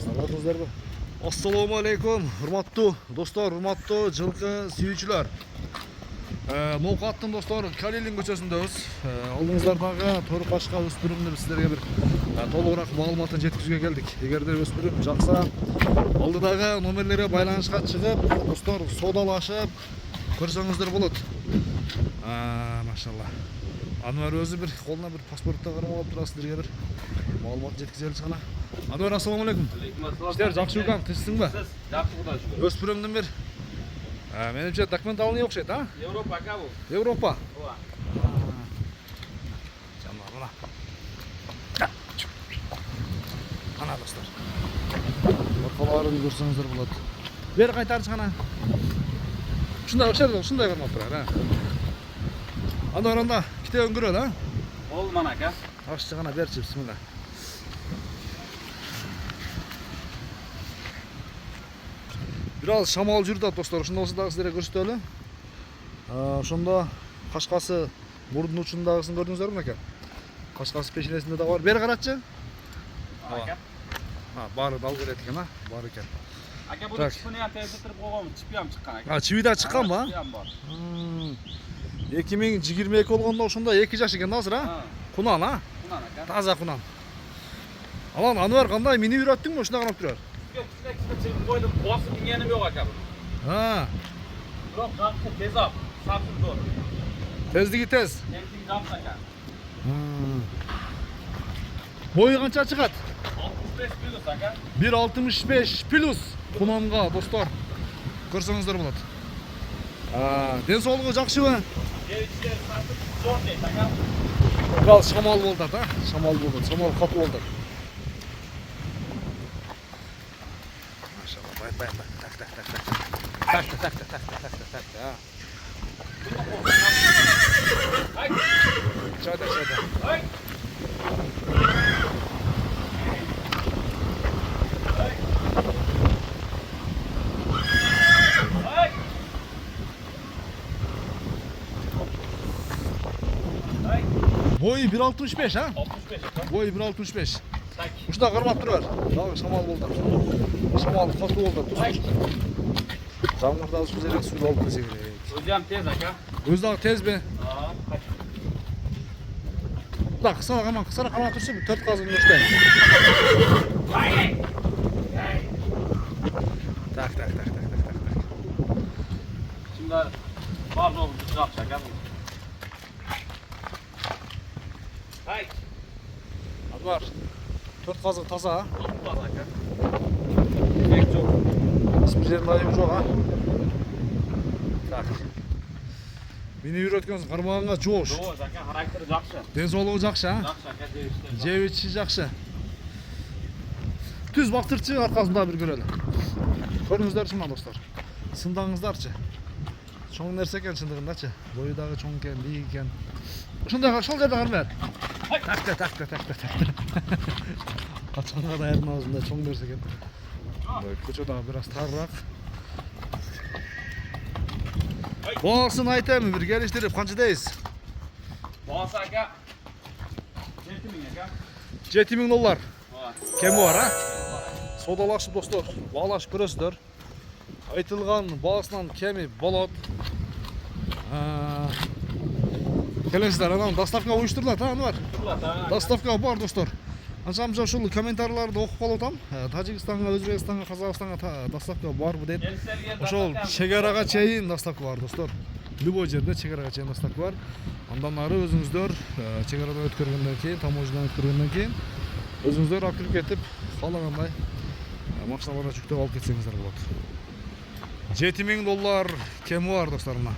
Саламатсыздарбы? Ассаламу алейкум, урматтуу достор, урматтуу жылкы сүйүүчүлөр. Ноокаттын достор, Калилин көчөсүндөбүз. Алдыңыздардагы тору кашка өспүрүмдү сиздерге бир толугураак маалыматын жеткизүүгө келдик. Эгерде өспүрүм жакса, алдыдагы номерлерге байланышка чыгып, достор соодалашып көрсөңүздөр болот. Машалла. Анвар өзү бир колуна бир паспортто кармап алып турат, сиздерге бир маалымат жеткизеличи гана. Анвар, ассаламу алейкум. Иштер жакшы экөн, тынчсыңбы? Жакшы, Кудай шүгүр. Өспүрүмдүн бир менимче документ алынган окшойт, а? Европа ака бул. Европа. Ооба. Жана ана достор. Орколорун көрсөңүздөр болот. Бери кайтарчы гана. Ушундай кармап турат, Анвар, анда китебин көрөлү, а? Ол мана ака. Ашчы гана берчи, бисмилла. Бир аз шамал жүрүп атат достор, ошондо болсо дагы сиздерге көрсөтөлү. Ошондо кашкасы мурдун учундагысын көрдүңүздөрбү экен? Кашкасы пешенесинде да бар. Бери карачы. Ака. Баары дал берет экен, бар экен. Ака, бул чипини тезитирип койгон, чипиям чыккан ака. Чиби да чыкканбы, а? Чипиям бар. 2022 болгондо ошондо 2 жаш экен да азыр, а? Кунан, а? Кунан ака. Таза кунан. Алан, Анвар, кандай минип үйрөттүңбү ушундай карап турар? Чипип койдум, босуп мингеним жок ака бул. Бирок жакшы тез ап, сапсыз зор. Тездиги тез. Темпиң жакшы ака. Бою канча чыгат? 65 плюс ака. 1.65 плюс кунанга достор. Көрсөңүздөр болот. Ден соолугу жакшыбы? Девичтер сатып зор дейт ака. Бираз шамал болду, Шамал болду. Шамал катуу болду. Машалла, бай. Так. Ай. Чада. Ай. Boyu 1.65, ha? 65 aка. Boyu 1.65. Так. Ушунда кармап турар. Дагы шамал болду. Шамал катуу болду. Жамырда суу жерге суу алып келсе керек. Өзүм тез ака. Өзү дагы тезби? Так. Да, кысара кармап турсун, 4 казын өштө. Так. Şimdi var oldu jакшы ака. Ай. Анвар, 4 казын таза, а? Таза ака. Демек жок. Hiçbir жерinde ayıbı жоқ, ha? Так. Мени үйрөткөнсүң, кармаганга жоош. Жок ака, характери жакшы. Ден соолугу жакшы, а? Жакшы ака, жебиштер. Жебичи жакшы. Түз бактырчы аркасында бир көрөлү. Көрүңүздөрчү мына достор. Сындаңыздарчы. Чоң нерсе экен чындыгындачы. Бою дагы чоң экен, бийик экен. Ушундай ошол жерде кармап. Так. Качанга да эрдин аузунда чоң нерсе экен. Көчө дагы бир аз тарыраак. Баасын айтайын, бир келиштирип канчадайсыз? Баасы ака. 7000 ака. $7000. Ооба. Кеми бар, а? Соодалашып достор, баалашып көрөсүздөр. Айтылган баасынан кеми болот. Келесиздер, анан доставка уюштурулат, Анвар? Доставка бар достор. Анча ушул комментарийлерди окуп калып атам. Тажикстанга, Өзбекстанга, Казакстанга доставка барбы дейт. Ошол чегарага чейин доставка бар достор. Любой жерде чегарага чейин доставка бар. Андан ары өзүңүздөр чегарадан өткөргөндөн кийин, таможнядан өткөргөндөн кийин өзүңүздөр алып кирип кетип, каалагандай машиналарга жүктөп алып кетсеңиздер болот. $7000 кеми бар достор мына.